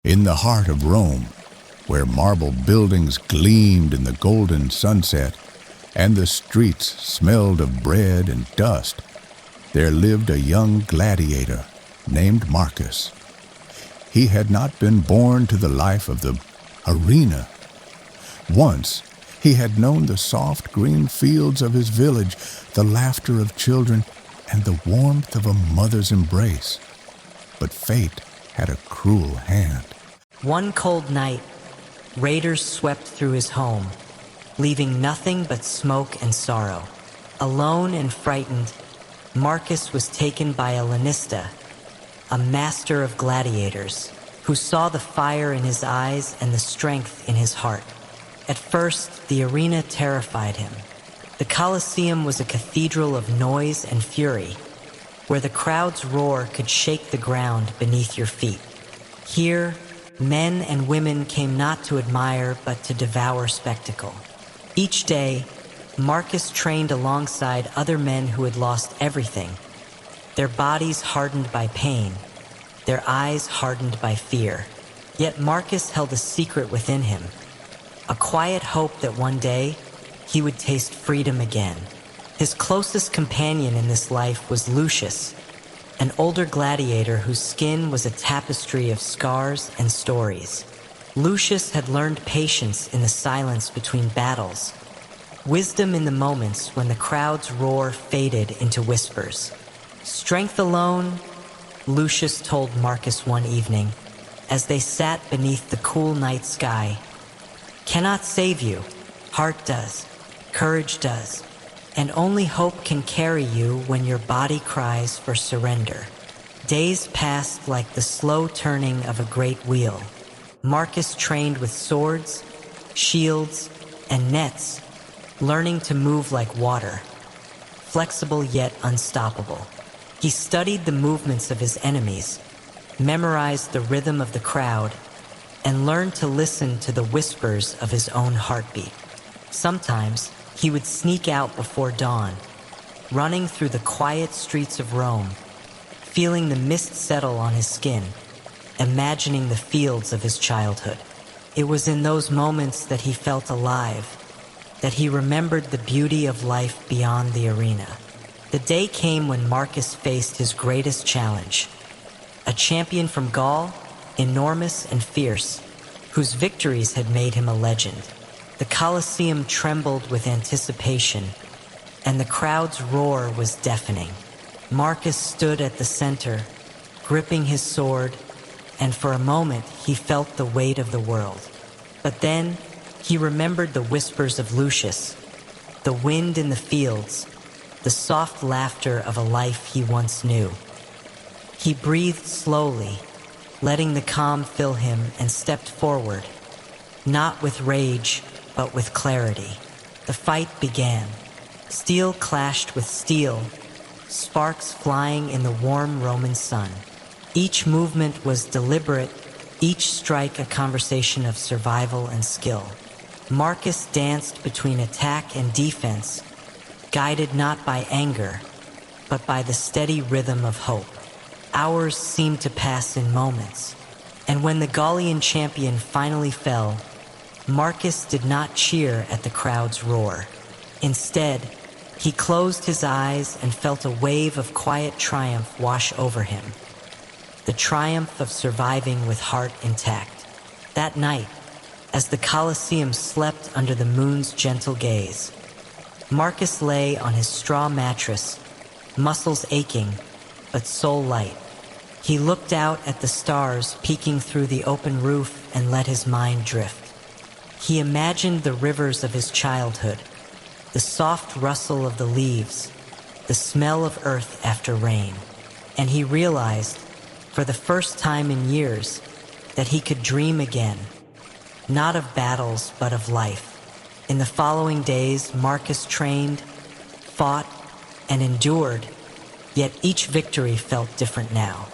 In the heart of Rome, where marble buildings gleamed in the golden sunset and the streets smelled of bread and dust, there lived a young gladiator named Marcus. He had not been born to the life of the arena. Once, he had known the soft green fields of his village, the laughter of children, and the warmth of a mother's embrace. But fate had a cruel hand. One cold night, raiders swept through his home, leaving nothing but smoke and sorrow. Alone and frightened, Marcus was taken by a lanista, a master of gladiators, who saw the fire in his eyes and the strength in his heart. At first, the arena terrified him. The Colosseum was a cathedral of noise and fury, where the crowd's roar could shake the ground beneath your feet. Here, men and women came not to admire, but to devour spectacle. Each day, Marcus trained alongside other men who had lost everything, their bodies hardened by pain, their eyes hardened by fear. Yet Marcus held a secret within him, a quiet hope that one day he would taste freedom again. His closest companion in this life was Lucius, an older gladiator whose skin was a tapestry of scars and stories. Lucius had learned patience in the silence between battles, wisdom in the moments when the crowd's roar faded into whispers. Strength alone, Lucius told Marcus one evening, as they sat beneath the cool night sky, cannot save you. Heart does, courage does, and only hope can carry you when your body cries for surrender. Days passed like the slow turning of a great wheel. Marcus trained with swords, shields, and nets, learning to move like water, flexible yet unstoppable. He studied the movements of his enemies, memorized the rhythm of the crowd, and learned to listen to the whispers of his own heartbeat. Sometimes, he would sneak out before dawn, running through the quiet streets of Rome, feeling the mist settle on his skin, imagining the fields of his childhood. It was in those moments that he felt alive, that he remembered the beauty of life beyond the arena. The day came when Marcus faced his greatest challenge, a champion from Gaul, enormous and fierce, whose victories had made him a legend. The Colosseum trembled with anticipation, and the crowd's roar was deafening. Marcus stood at the center, gripping his sword, and for a moment he felt the weight of the world. But then he remembered the whispers of Lucius, the wind in the fields, the soft laughter of a life he once knew. He breathed slowly, letting the calm fill him, and stepped forward, not with rage, but with clarity. The fight began. Steel clashed with steel, sparks flying in the warm Roman sun. Each movement was deliberate, each strike a conversation of survival and skill. Marcus danced between attack and defense, guided not by anger, but by the steady rhythm of hope. Hours seemed to pass in moments, and when the Gallian champion finally fell, Marcus did not cheer at the crowd's roar. Instead, he closed his eyes and felt a wave of quiet triumph wash over him, the triumph of surviving with heart intact. That night, as the Colosseum slept under the moon's gentle gaze, Marcus lay on his straw mattress, muscles aching, but soul light. He looked out at the stars peeking through the open roof and let his mind drift. He imagined the rivers of his childhood, the soft rustle of the leaves, the smell of earth after rain, and he realized, for the first time in years, that he could dream again, not of battles, but of life. In the following days, Marcus trained, fought, and endured, yet each victory felt different now.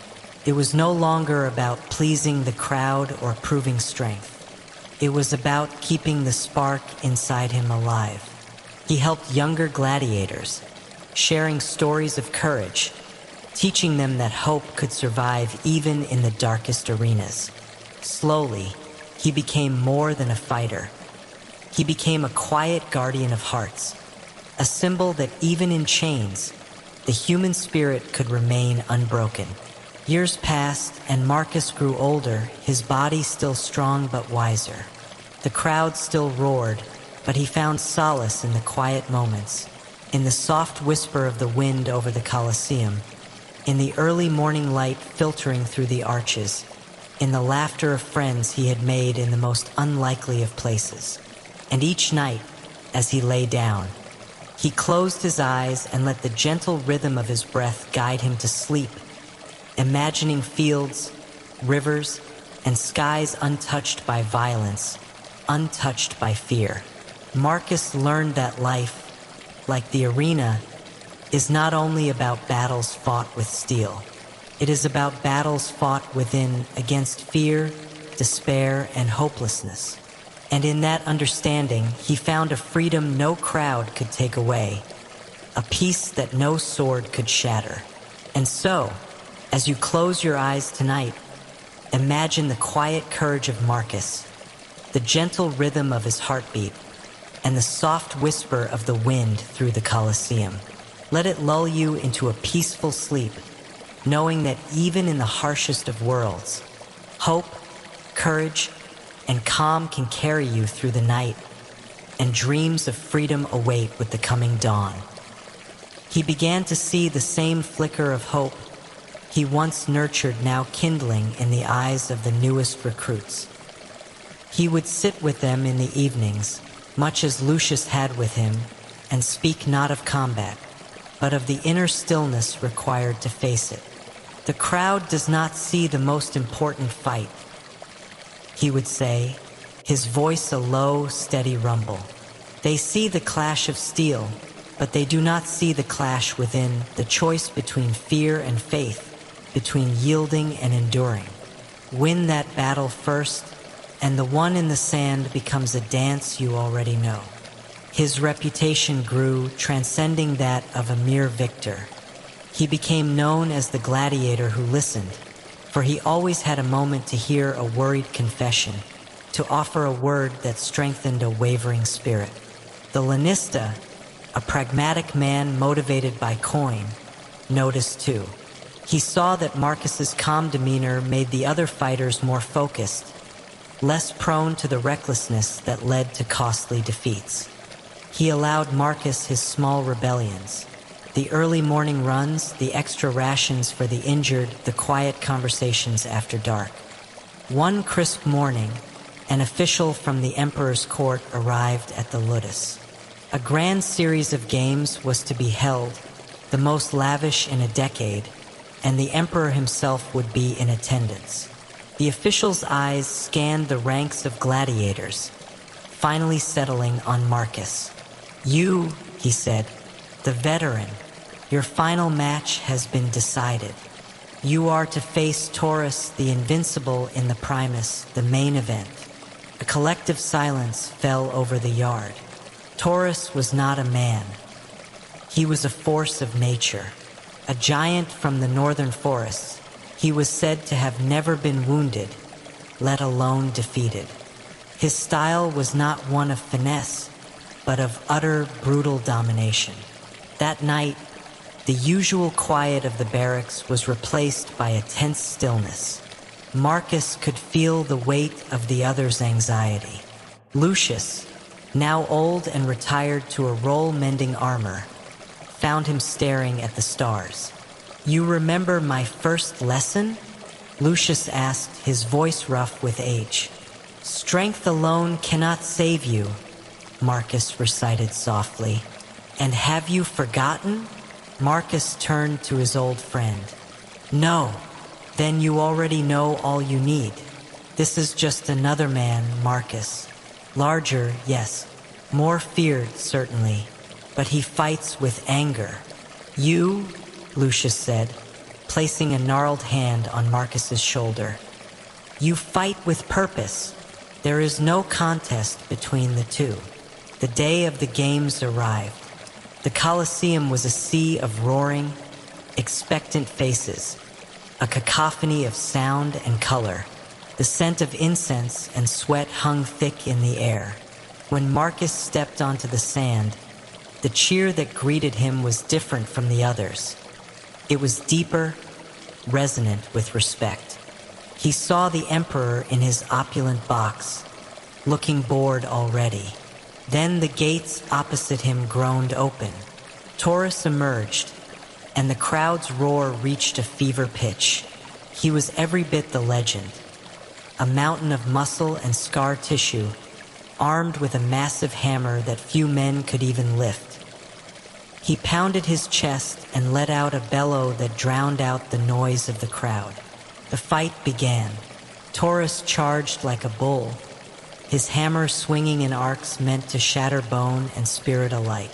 It was no longer about pleasing the crowd or proving strength. It was about keeping the spark inside him alive. He helped younger gladiators, sharing stories of courage, teaching them that hope could survive even in the darkest arenas. Slowly, he became more than a fighter. He became a quiet guardian of hearts, a symbol that even in chains, the human spirit could remain unbroken. Years passed, and Marcus grew older, his body still strong but wiser. The crowd still roared, but he found solace in the quiet moments, in the soft whisper of the wind over the Colosseum, in the early morning light filtering through the arches, in the laughter of friends he had made in the most unlikely of places. And each night, as he lay down, he closed his eyes and let the gentle rhythm of his breath guide him to sleep, imagining fields, rivers, and skies untouched by violence, untouched by fear. Marcus learned that life, like the arena, is not only about battles fought with steel. It is about battles fought within against fear, despair, and hopelessness. And in that understanding, he found a freedom no crowd could take away, a peace that no sword could shatter. And so, as you close your eyes tonight, imagine the quiet courage of Marcus, the gentle rhythm of his heartbeat, and the soft whisper of the wind through the Colosseum. Let it lull you into a peaceful sleep, knowing that even in the harshest of worlds, hope, courage, and calm can carry you through the night, and dreams of freedom await with the coming dawn. He began to see the same flicker of hope he once nurtured now kindling in the eyes of the newest recruits. He would sit with them in the evenings, much as Lucius had with him, and speak not of combat, but of the inner stillness required to face it. The crowd does not see the most important fight, he would say, his voice a low, steady rumble. They see the clash of steel, but they do not see the clash within, the choice between fear and faith, between yielding and enduring. Win that battle first, and the one in the sand becomes a dance you already know. His reputation grew, transcending that of a mere victor. He became known as the gladiator who listened, for he always had a moment to hear a worried confession, to offer a word that strengthened a wavering spirit. The lanista, a pragmatic man motivated by coin, noticed too. He saw that Marcus's calm demeanor made the other fighters more focused, less prone to the recklessness that led to costly defeats. He allowed Marcus his small rebellions, the early morning runs, the extra rations for the injured, the quiet conversations after dark. One crisp morning, an official from the emperor's court arrived at the ludus. A grand series of games was to be held, the most lavish in a decade, and the emperor himself would be in attendance. The official's eyes scanned the ranks of gladiators, finally settling on Marcus. "You," he said, "the veteran, your final match has been decided. You are to face Taurus the Invincible in the Primus, the main event." A collective silence fell over the yard. Taurus was not a man. He was a force of nature, a giant from the northern forests. He was said to have never been wounded, let alone defeated. His style was not one of finesse, but of utter, brutal domination. That night, the usual quiet of the barracks was replaced by a tense stillness. Marcus could feel the weight of the other's anxiety. Lucius, now old and retired to a roll-mending armor, found him staring at the stars. "You remember my first lesson?" Lucius asked, his voice rough with age. "Strength alone cannot save you," Marcus recited softly. "And have you forgotten?" Marcus turned to his old friend. "No. Then you already know all you need. This is just another man, Marcus. Larger, yes. More feared, certainly. But he fights with anger. You," Lucius said, placing a gnarled hand on Marcus's shoulder. "You fight with purpose. There is no contest between the two." The day of the games arrived. The Colosseum was a sea of roaring, expectant faces, a cacophony of sound and color. The scent of incense and sweat hung thick in the air. When Marcus stepped onto the sand, the cheer that greeted him was different from the others. It was deeper, resonant with respect. He saw the emperor in his opulent box, looking bored already. Then the gates opposite him groaned open. Taurus emerged, and the crowd's roar reached a fever pitch. He was every bit the legend, a mountain of muscle and scar tissue, armed with a massive hammer that few men could even lift. He pounded his chest and let out a bellow that drowned out the noise of the crowd. The fight began. Taurus charged like a bull, his hammer swinging in arcs meant to shatter bone and spirit alike.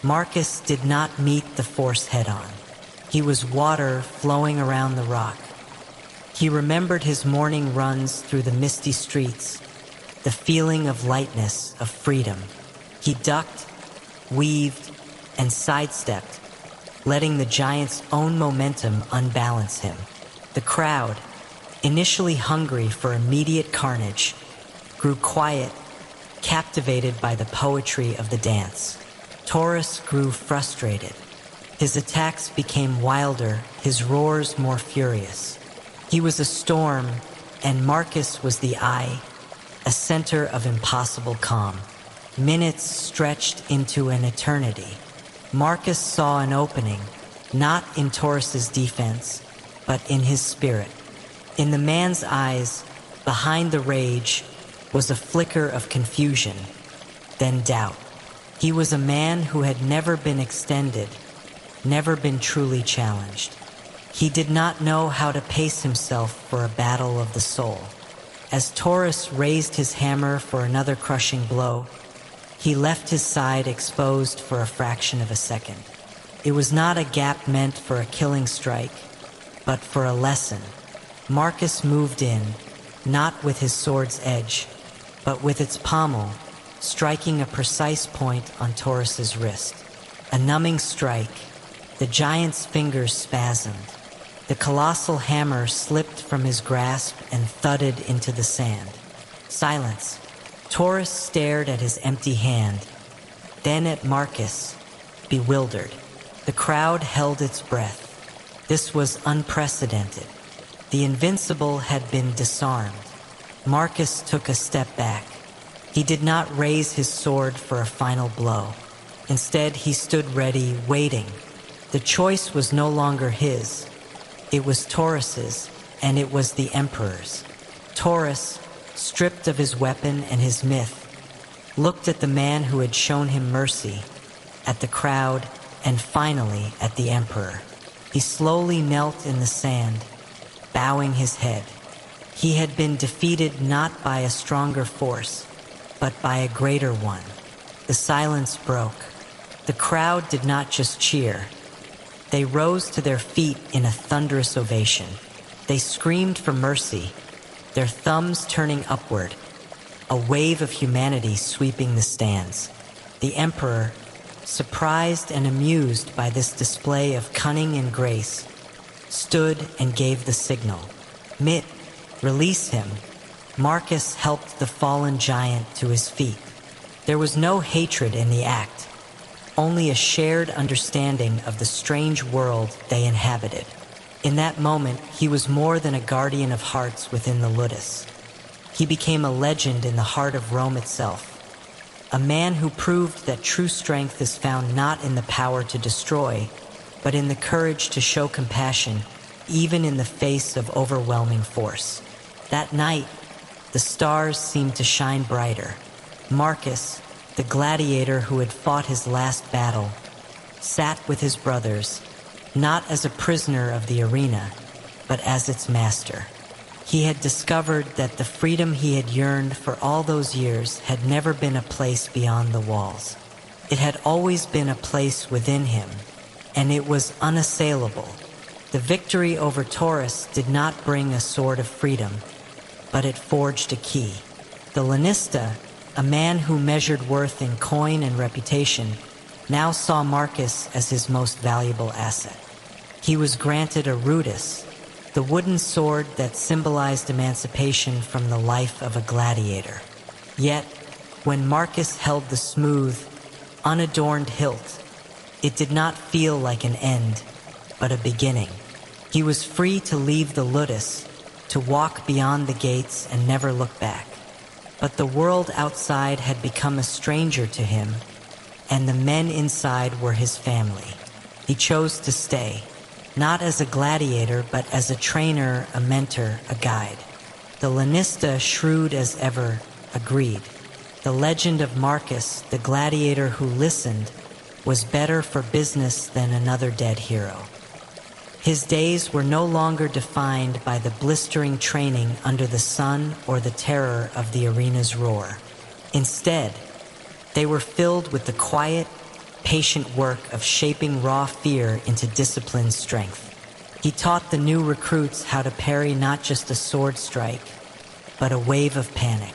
Marcus did not meet the force head-on. He was water flowing around the rock. He remembered his morning runs through the misty streets, the feeling of lightness, of freedom. He ducked, weaved, and sidestepped, letting the giant's own momentum unbalance him. The crowd, initially hungry for immediate carnage, grew quiet, captivated by the poetry of the dance. Taurus grew frustrated. His attacks became wilder, his roars more furious. He was a storm, and Marcus was the eye, a center of impossible calm. Minutes stretched into an eternity. Marcus saw an opening, not in Taurus's defense, but in his spirit. In the man's eyes, behind the rage, was a flicker of confusion, then doubt. He was a man who had never been extended, never been truly challenged. He did not know how to pace himself for a battle of the soul. As Taurus raised his hammer for another crushing blow, he left his side exposed for a fraction of a second. It was not a gap meant for a killing strike, but for a lesson. Marcus moved in, not with his sword's edge, but with its pommel, striking a precise point on Taurus's wrist. A numbing strike. The giant's fingers spasmed. The colossal hammer slipped from his grasp and thudded into the sand. Silence. Taurus stared at his empty hand, then at Marcus, bewildered. The crowd held its breath. This was unprecedented. The invincible had been disarmed. Marcus took a step back. He did not raise his sword for a final blow. Instead, he stood ready, waiting. The choice was no longer his. It was Taurus's, and it was the Emperor's. Taurus, stripped of his weapon and his myth, looked at the man who had shown him mercy, at the crowd, and finally at the Emperor. He slowly knelt in the sand, bowing his head. He had been defeated not by a stronger force, but by a greater one. The silence broke. The crowd did not just cheer. They rose to their feet in a thunderous ovation. They screamed for mercy, their thumbs turning upward, a wave of humanity sweeping the stands. The Emperor, surprised and amused by this display of cunning and grace, stood and gave the signal. Mit, release him. Marcus helped the fallen giant to his feet. There was no hatred in the act, only a shared understanding of the strange world they inhabited. In that moment, he was more than a guardian of hearts within the Ludus. He became a legend in the heart of Rome itself, a man who proved that true strength is found not in the power to destroy, but in the courage to show compassion, even in the face of overwhelming force. That night, the stars seemed to shine brighter. Marcus, the gladiator who had fought his last battle, sat with his brothers, not as a prisoner of the arena, but as its master. He had discovered that the freedom he had yearned for all those years had never been a place beyond the walls. It had always been a place within him, and it was unassailable. The victory over Taurus did not bring a sword of freedom, but it forged a key. The Lanista, a man who measured worth in coin and reputation, now saw Marcus as his most valuable asset. He was granted a rudis, the wooden sword that symbolized emancipation from the life of a gladiator. Yet, when Marcus held the smooth, unadorned hilt, it did not feel like an end, but a beginning. He was free to leave the ludus, to walk beyond the gates and never look back. But the world outside had become a stranger to him, and the men inside were his family. He chose to stay, not as a gladiator, but as a trainer, a mentor, a guide. The lanista, shrewd as ever, agreed. The legend of Marcus, the gladiator who listened, was better for business than another dead hero. His days were no longer defined by the blistering training under the sun or the terror of the arena's roar. Instead, they were filled with the quiet, patient work of shaping raw fear into disciplined strength. He taught the new recruits how to parry not just a sword strike, but a wave of panic.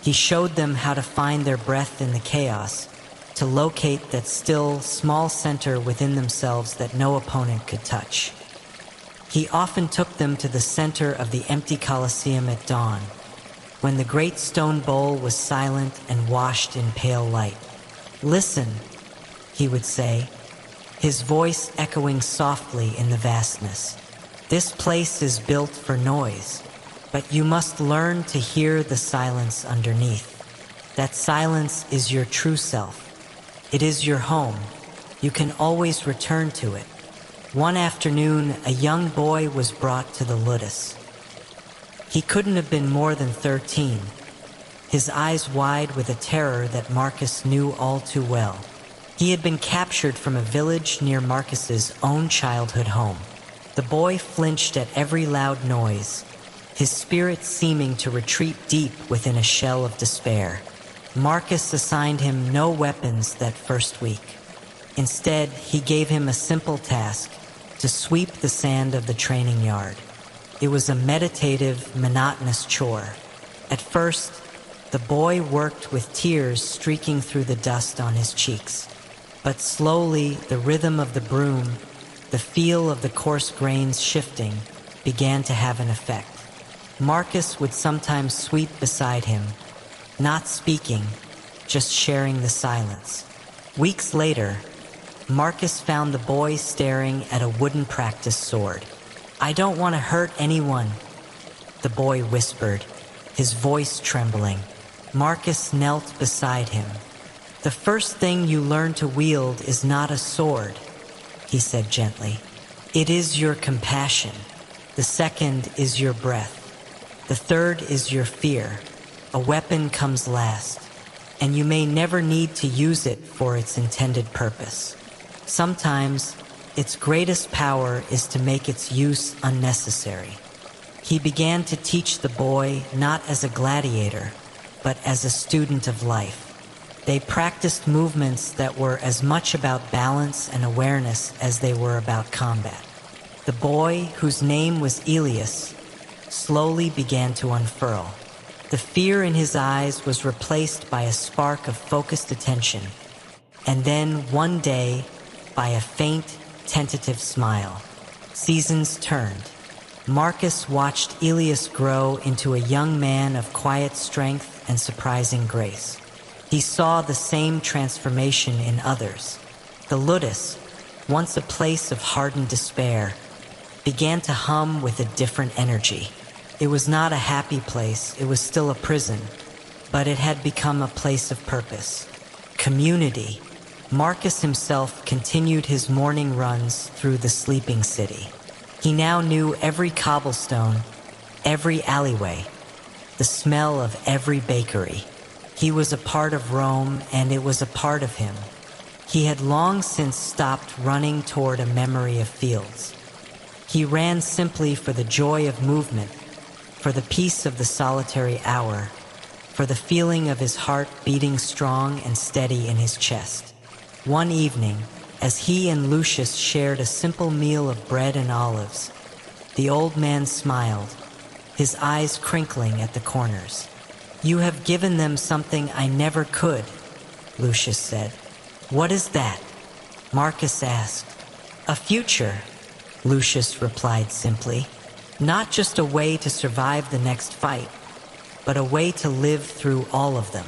He showed them how to find their breath in the chaos, to locate that still, small center within themselves that no opponent could touch. He often took them to the center of the empty Colosseum at dawn, when the great stone bowl was silent and washed in pale light. "Listen," he would say, his voice echoing softly in the vastness. "This place is built for noise, but you must learn to hear the silence underneath. That silence is your true self. It is your home. You can always return to it." One afternoon, a young boy was brought to the ludus. He couldn't have been more than 13, his eyes wide with a terror that Marcus knew all too well. He had been captured from a village near Marcus's own childhood home. The boy flinched at every loud noise, his spirit seeming to retreat deep within a shell of despair. Marcus assigned him no weapons that first week. Instead, he gave him a simple task: to sweep the sand of the training yard. It was a meditative, monotonous chore. At first, the boy worked with tears streaking through the dust on his cheeks. But slowly, the rhythm of the broom, the feel of the coarse grains shifting, began to have an effect. Marcus would sometimes sweep beside him, not speaking, just sharing the silence. Weeks later, Marcus found the boy staring at a wooden practice sword. "I don't want to hurt anyone," the boy whispered, his voice trembling. Marcus knelt beside him. "The first thing you learn to wield is not a sword," he said gently. "It is your compassion. The second is your breath. The third is your fear. A weapon comes last, and you may never need to use it for its intended purpose. Sometimes, its greatest power is to make its use unnecessary." He began to teach the boy not as a gladiator, but as a student of life. They practiced movements that were as much about balance and awareness as they were about combat. The boy, whose name was Elias, slowly began to unfurl. The fear in his eyes was replaced by a spark of focused attention, and then one day, by a faint, tentative smile. Seasons turned. Marcus watched Elias grow into a young man of quiet strength and surprising grace. He saw the same transformation in others. The ludus, once a place of hardened despair, began to hum with a different energy. It was not a happy place, it was still a prison, but it had become a place of purpose. Community. Marcus himself continued his morning runs through the sleeping city. He now knew every cobblestone, every alleyway, the smell of every bakery. He was a part of Rome, and it was a part of him. He had long since stopped running toward a memory of fields. He ran simply for the joy of movement, for the peace of the solitary hour, for the feeling of his heart beating strong and steady in his chest. One evening, as he and Lucius shared a simple meal of bread and olives, the old man smiled, his eyes crinkling at the corners. "You have given them something I never could," Lucius said. "What is that?" Marcus asked. "A future," Lucius replied simply. Not just a way to survive the next fight, but a way to live through all of them.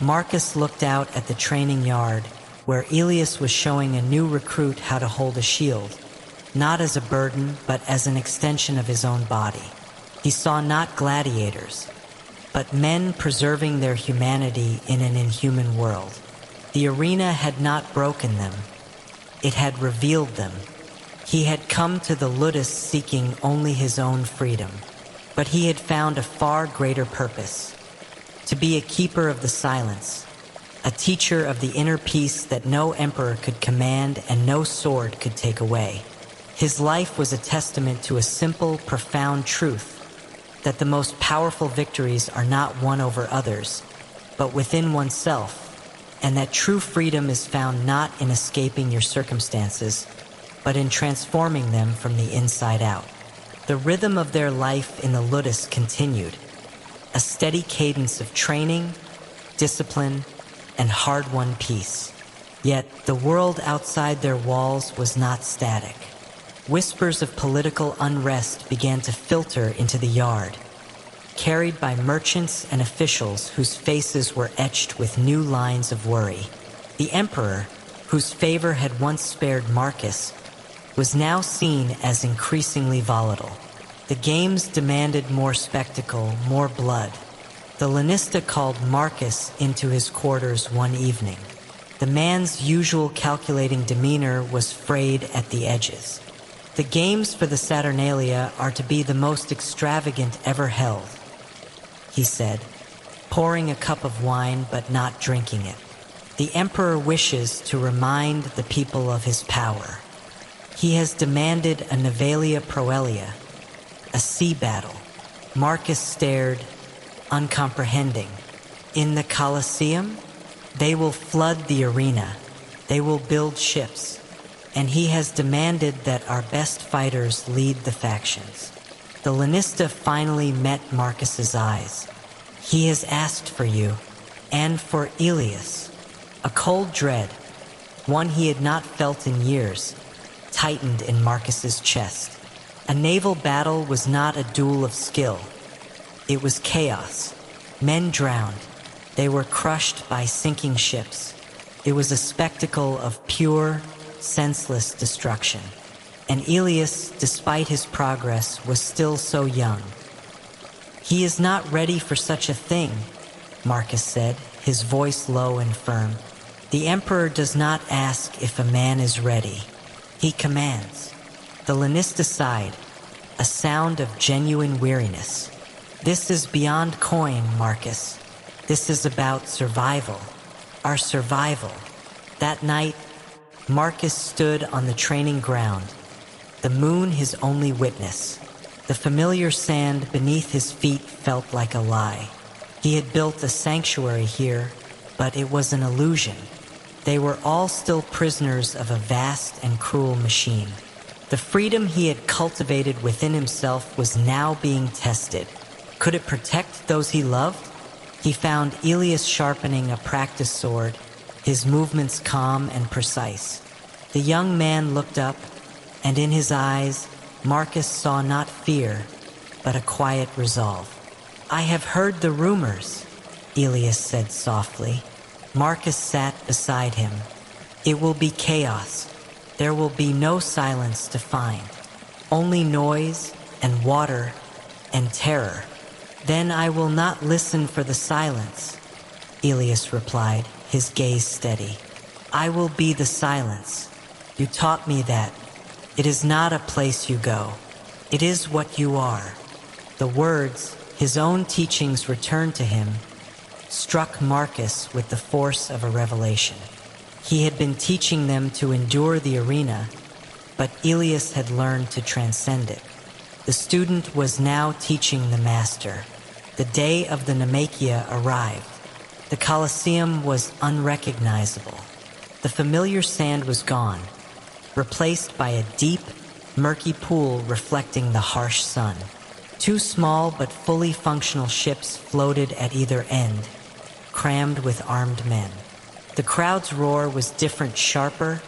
Marcus looked out at the training yard, where Elias was showing a new recruit how to hold a shield, not as a burden, but as an extension of his own body. He saw not gladiators, but men preserving their humanity in an inhuman world. The arena had not broken them. It had revealed them. He had come to the ludus seeking only his own freedom, but he had found a far greater purpose: to be a keeper of the silence, a teacher of the inner peace that no emperor could command and no sword could take away. His life was a testament to a simple, profound truth, that the most powerful victories are not won over others, but within oneself, and that true freedom is found not in escaping your circumstances, but in transforming them from the inside out. The rhythm of their life in the ludus continued, a steady cadence of training, discipline, and hard-won peace. Yet the world outside their walls was not static. Whispers of political unrest began to filter into the yard, carried by merchants and officials whose faces were etched with new lines of worry. The emperor, whose favor had once spared Marcus, was now seen as increasingly volatile. The games demanded more spectacle, more blood. The lanista called Marcus into his quarters one evening. The man's usual calculating demeanor was frayed at the edges. The games for the Saturnalia are to be the most extravagant ever held, he said, pouring a cup of wine but not drinking it. The emperor wishes to remind the people of his power. He has demanded a Navalia Proelia, a sea battle. Marcus stared, uncomprehending. In the Colosseum, they will flood the arena. They will build ships. And he has demanded that our best fighters lead the factions. The lanista finally met Marcus's eyes. He has asked for you, and for Elias. A cold dread, one he had not felt in years, tightened in Marcus's chest. A naval battle was not a duel of skill. It was chaos. Men drowned. They were crushed by sinking ships. It was a spectacle of pure, senseless destruction. And Elias, despite his progress, was still so young. He is not ready for such a thing, Marcus said, his voice low and firm. The emperor does not ask if a man is ready. He commands. The lanista sighed, a sound of genuine weariness. This is beyond coin, Marcus. This is about survival. Our survival. That night, Marcus stood on the training ground, the moon his only witness. The familiar sand beneath his feet felt like a lie. He had built a sanctuary here, but it was an illusion. They were all still prisoners of a vast and cruel machine. The freedom he had cultivated within himself was now being tested. Could it protect those he loved? He found Elias sharpening a practice sword, his movements calm and precise. The young man looked up, and in his eyes, Marcus saw not fear, but a quiet resolve. I have heard the rumors, Elias said softly. Marcus sat beside him. It will be chaos. There will be no silence to find, only noise and water and terror. Then I will not listen for the silence, Elias replied, his gaze steady. I will be the silence. You taught me that. It is not a place you go. It is what you are. The words, his own teachings returned to him, struck Marcus with the force of a revelation. He had been teaching them to endure the arena, but Elias had learned to transcend it. The student was now teaching the master. The day of the Naumachia arrived. The Colosseum was unrecognizable. The familiar sand was gone, replaced by a deep, murky pool reflecting the harsh sun. Two small but fully functional ships floated at either end, crammed with armed men. The crowd's roar was different, sharper,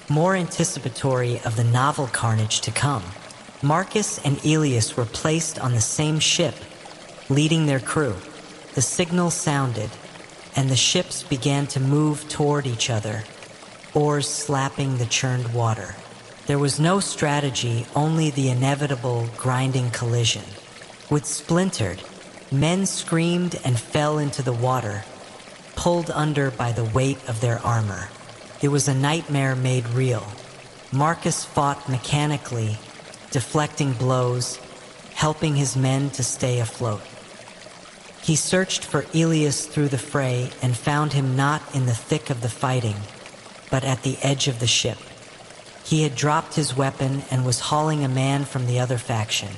more anticipatory of the novel carnage to come. Marcus and Elias were placed on the same ship, leading their crew. The signal sounded, and the ships began to move toward each other, oars slapping the churned water. There was no strategy, only the inevitable grinding collision. With splintered, men screamed and fell into the water, pulled under by the weight of their armor. It was a nightmare made real. Marcus fought mechanically, deflecting blows, helping his men to stay afloat. He searched for Elias through the fray and found him not in the thick of the fighting, but at the edge of the ship. He had dropped his weapon and was hauling a man from the other faction,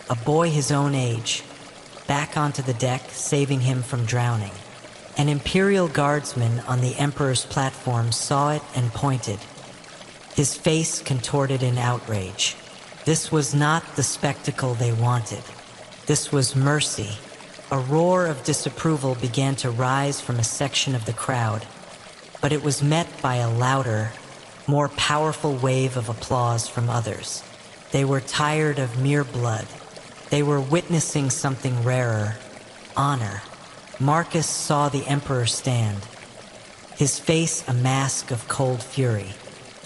a boy his own age, back onto the deck, saving him from drowning. An Imperial guardsman on the Emperor's platform saw it and pointed, his face contorted in outrage. This was not the spectacle they wanted. This was mercy. A roar of disapproval began to rise from a section of the crowd, but it was met by a louder, more powerful wave of applause from others. They were tired of mere blood. They were witnessing something rarer, honor. Marcus saw the Emperor stand, his face a mask of cold fury.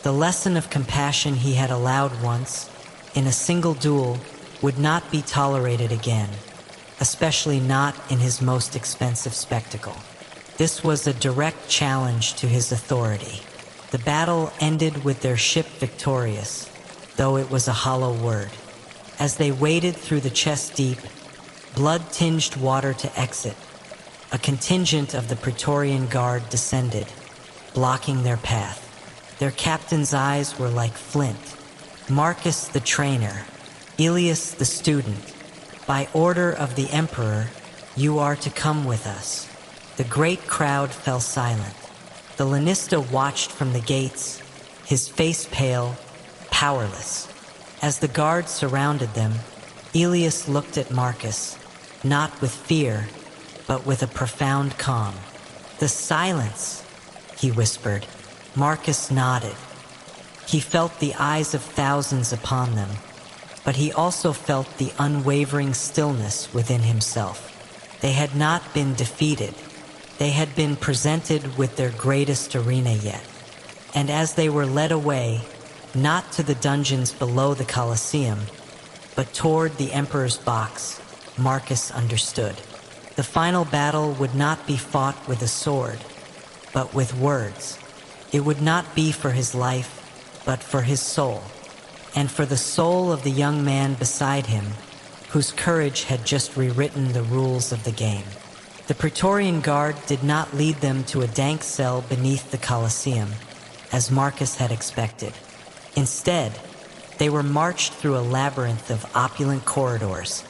The lesson of compassion he had allowed once, in a single duel, would not be tolerated again, especially not in his most expensive spectacle. This was a direct challenge to his authority. The battle ended with their ship victorious, though it was a hollow word. As they waded through the chest-deep, blood-tinged water to exit, a contingent of the Praetorian Guard descended, blocking their path. Their captain's eyes were like flint. Marcus the trainer, Elias the student, by order of the Emperor, you are to come with us. The great crowd fell silent. The lanista watched from the gates, his face pale, powerless. As the guards surrounded them, Elias looked at Marcus, not with fear, but with a profound calm. The silence, he whispered. Marcus nodded. He felt the eyes of thousands upon them, but he also felt the unwavering stillness within himself. They had not been defeated. They had been presented with their greatest arena yet. And as they were led away, not to the dungeons below the Colosseum, but toward the Emperor's box, Marcus understood. The final battle would not be fought with a sword, but with words. It would not be for his life, but for his soul, and for the soul of the young man beside him, whose courage had just rewritten the rules of the game. The Praetorian Guard did not lead them to a dank cell beneath the Colosseum, as Marcus had expected. Instead, they were marched through a labyrinth of opulent corridors,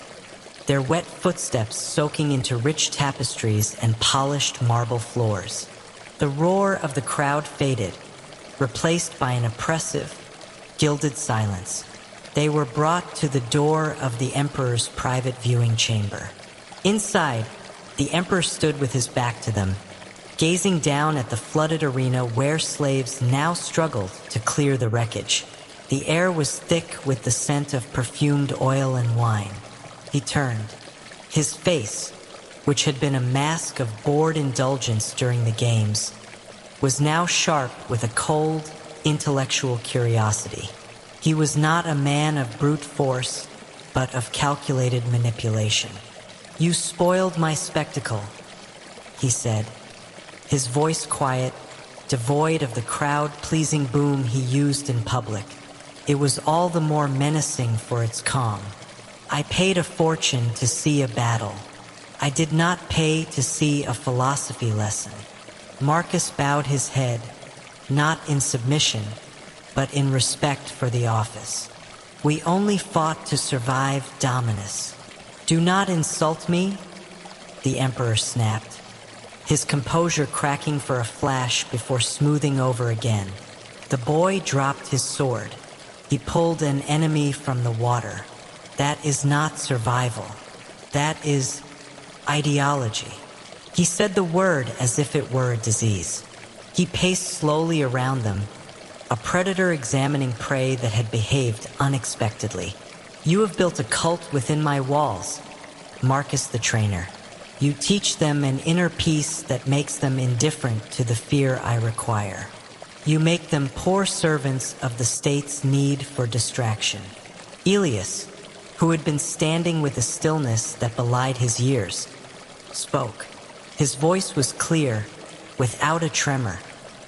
their wet footsteps soaking into rich tapestries and polished marble floors. The roar of the crowd faded, replaced by an oppressive, gilded silence. They were brought to the door of the Emperor's private viewing chamber. Inside, the Emperor stood with his back to them, gazing down at the flooded arena where slaves now struggled to clear the wreckage. The air was thick with the scent of perfumed oil and wine. He turned. His face, which had been a mask of bored indulgence during the games, was now sharp with a cold, intellectual curiosity. He was not a man of brute force, but of calculated manipulation. "You spoiled my spectacle," he said, his voice quiet, devoid of the crowd-pleasing boom he used in public. It was all the more menacing for its calm. "I paid a fortune to see a battle. I did not pay to see a philosophy lesson." Marcus bowed his head, not in submission, but in respect for the office. "We only fought to survive Dominus. Do not insult me," the Emperor snapped, his composure cracking for a flash before smoothing over again. The boy dropped his sword. He pulled an enemy from the water. "That is not survival. That is ideology." He said the word as if it were a disease. He paced slowly around them, a predator examining prey that had behaved unexpectedly. You have built a cult within my walls, Marcus the trainer. You teach them an inner peace that makes them indifferent to the fear I require. You make them poor servants of the state's need for distraction. Elias, who had been standing with a stillness that belied his years, spoke. His voice was clear, without a tremor.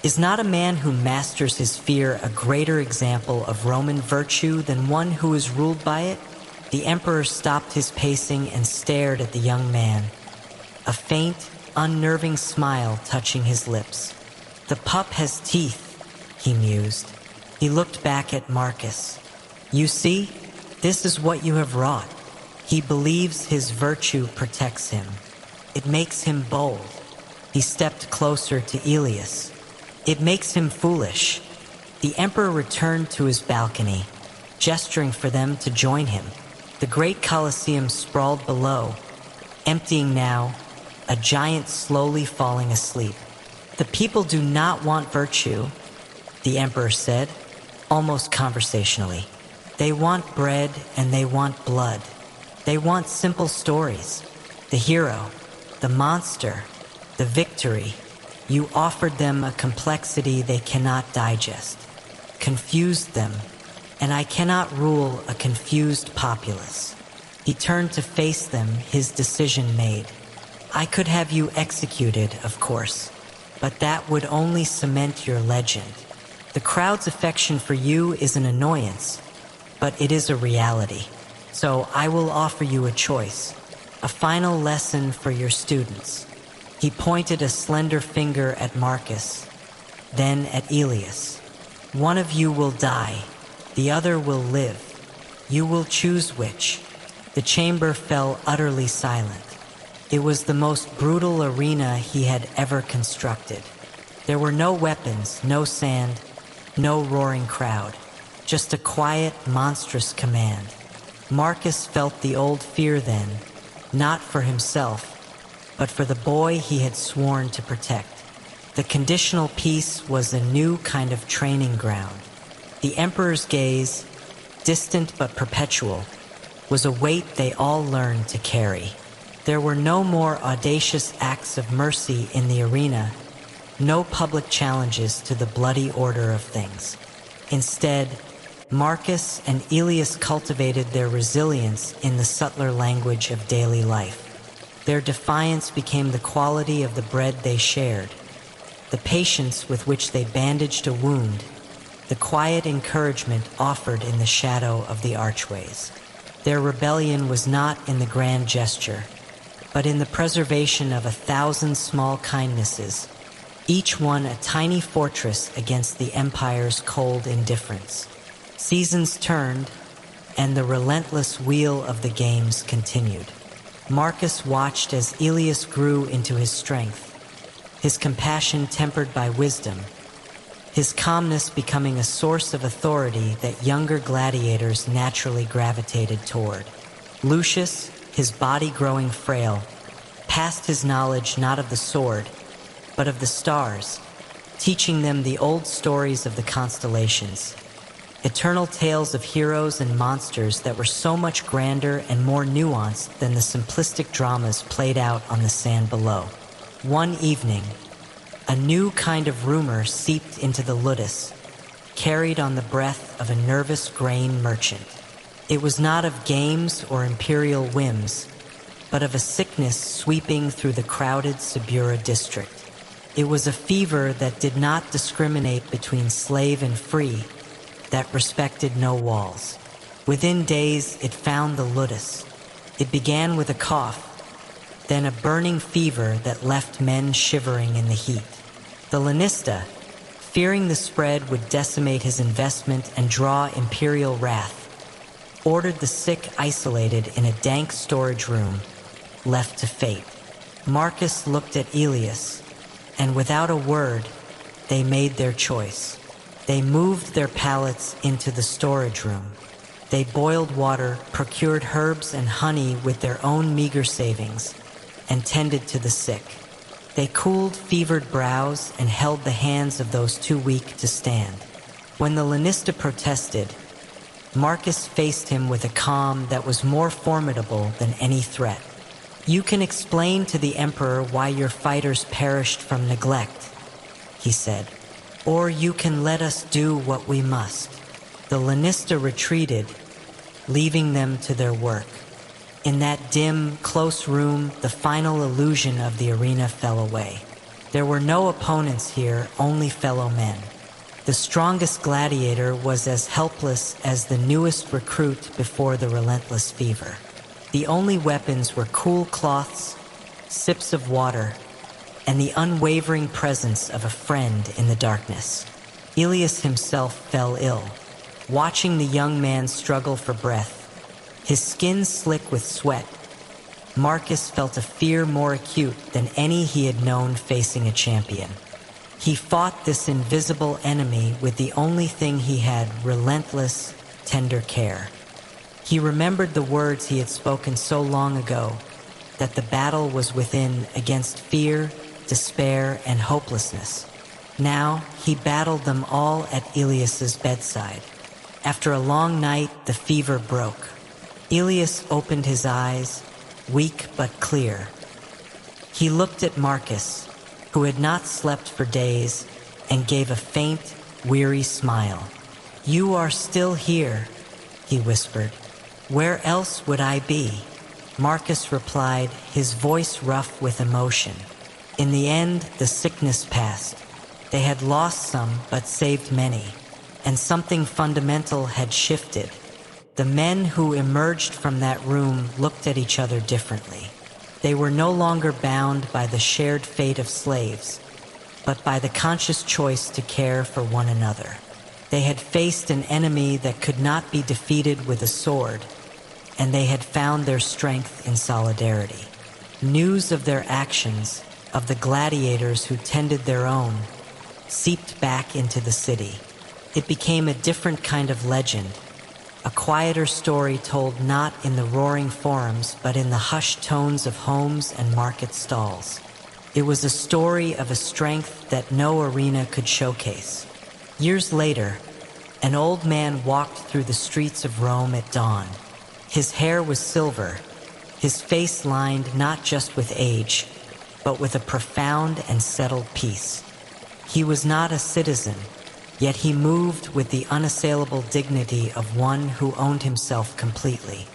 Is not a man who masters his fear a greater example of Roman virtue than one who is ruled by it? The emperor stopped his pacing and stared at the young man, a faint, unnerving smile touching his lips. The pup has teeth, he mused. He looked back at Marcus. You see, this is what you have wrought. He believes his virtue protects him. It makes him bold. He stepped closer to Elias. It makes him foolish. The emperor returned to his balcony, gesturing for them to join him. The great Colosseum sprawled below, emptying now, a giant slowly falling asleep. The people do not want virtue, the emperor said, almost conversationally. They want bread and they want blood. They want simple stories. The hero, the monster, the victory. You offered them a complexity they cannot digest, confused them, and I cannot rule a confused populace. He turned to face them, his decision made. I could have you executed, of course, but that would only cement your legend. The crowd's affection for you is an annoyance, but it is a reality. So I will offer you a choice, a final lesson for your students. He pointed a slender finger at Marcus, then at Elias. One of you will die, the other will live. You will choose which. The chamber fell utterly silent. It was the most brutal arena he had ever constructed. There were no weapons, no sand, no roaring crowd, just a quiet, monstrous command. Marcus felt the old fear then, not for himself, but for the boy he had sworn to protect. The conditional peace was a new kind of training ground. The emperor's gaze, distant but perpetual, was a weight they all learned to carry. There were no more audacious acts of mercy in the arena, no public challenges to the bloody order of things. Instead, Marcus and Elias cultivated their resilience in the subtler language of daily life. Their defiance became the quality of the bread they shared, the patience with which they bandaged a wound, the quiet encouragement offered in the shadow of the archways. Their rebellion was not in the grand gesture, but in the preservation of 1,000 small kindnesses, each one a tiny fortress against the empire's cold indifference. Seasons turned, and the relentless wheel of the games continued. Marcus watched as Elias grew into his strength, his compassion tempered by wisdom, his calmness becoming a source of authority that younger gladiators naturally gravitated toward. Lucius, his body growing frail, passed his knowledge not of the sword, but of the stars, teaching them the old stories of the constellations, eternal tales of heroes and monsters that were so much grander and more nuanced than the simplistic dramas played out on the sand below. One evening, a new kind of rumor seeped into the ludus, carried on the breath of a nervous grain merchant. It was not of games or imperial whims, but of a sickness sweeping through the crowded Subura district. It was a fever that did not discriminate between slave and free, that respected no walls. Within days, it found the ludus. It began with a cough, then a burning fever that left men shivering in the heat. The lanista, fearing the spread would decimate his investment and draw imperial wrath, ordered the sick isolated in a dank storage room, left to fate. Marcus looked at Elias, and without a word, they made their choice. They moved their pallets into the storage room. They boiled water, procured herbs and honey with their own meager savings, and tended to the sick. They cooled fevered brows and held the hands of those too weak to stand. When the lanista protested, Marcus faced him with a calm that was more formidable than any threat. "You can explain to the Emperor why your fighters perished from neglect," he said, "or you can let us do what we must." The Lanista retreated, leaving them to their work. In that dim, close room, the final illusion of the arena fell away. There were no opponents here, only fellow men. The strongest gladiator was as helpless as the newest recruit before the relentless fever. The only weapons were cool cloths, sips of water, and the unwavering presence of a friend in the darkness. Ilias himself fell ill. Watching the young man struggle for breath, his skin slick with sweat, Marcus felt a fear more acute than any he had known facing a champion. He fought this invisible enemy with the only thing he had: relentless, tender care. He remembered the words he had spoken so long ago, that the battle was within against fear, despair, and hopelessness. Now he battled them all at Ilias's bedside. After a long night, the fever broke. Ilias opened his eyes, weak but clear. He looked at Marcus, who had not slept for days, and gave a faint, weary smile. "You are still here," he whispered. "Where else would I be?" Marcus replied, his voice rough with emotion. In the end, the sickness passed. They had lost some, but saved many. And something fundamental had shifted. The men who emerged from that room looked at each other differently. They were no longer bound by the shared fate of slaves, but by the conscious choice to care for one another. They had faced an enemy that could not be defeated with a sword, and they had found their strength in solidarity. News of their actions, of the gladiators who tended their own, seeped back into the city. It became a different kind of legend, a quieter story told not in the roaring forums but in the hushed tones of homes and market stalls. It was a story of a strength that no arena could showcase. Years later, an old man walked through the streets of Rome at dawn. His hair was silver, his face lined not just with age, but with a profound and settled peace. He was not a citizen, yet he moved with the unassailable dignity of one who owned himself completely.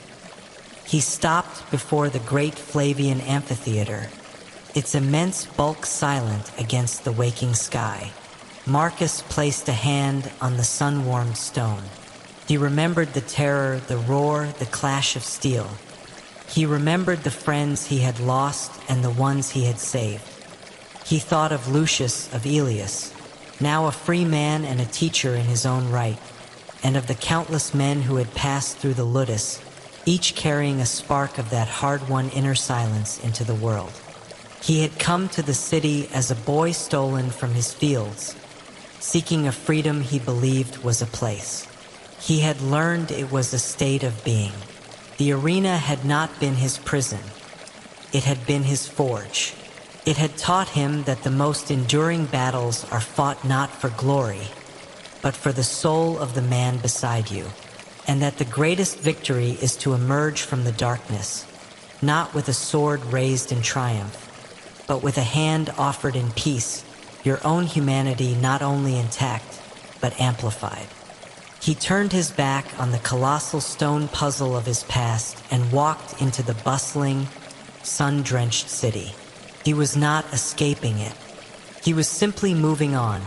He stopped before the great Flavian amphitheater, its immense bulk silent against the waking sky. Marcus placed a hand on the sun-warmed stone. He remembered the terror, the roar, the clash of steel. He remembered the friends he had lost and the ones he had saved. He thought of Lucius of Ilias, now a free man and a teacher in his own right, and of the countless men who had passed through the ludus, each carrying a spark of that hard-won inner silence into the world. He had come to the city as a boy stolen from his fields, seeking a freedom he believed was a place. He had learned it was a state of being. The arena had not been his prison. It had been his forge. It had taught him that the most enduring battles are fought not for glory, but for the soul of the man beside you, and that the greatest victory is to emerge from the darkness, not with a sword raised in triumph, but with a hand offered in peace, your own humanity not only intact, but amplified. He turned his back on the colossal stone puzzle of his past and walked into the bustling, sun-drenched city. He was not escaping it. He was simply moving on,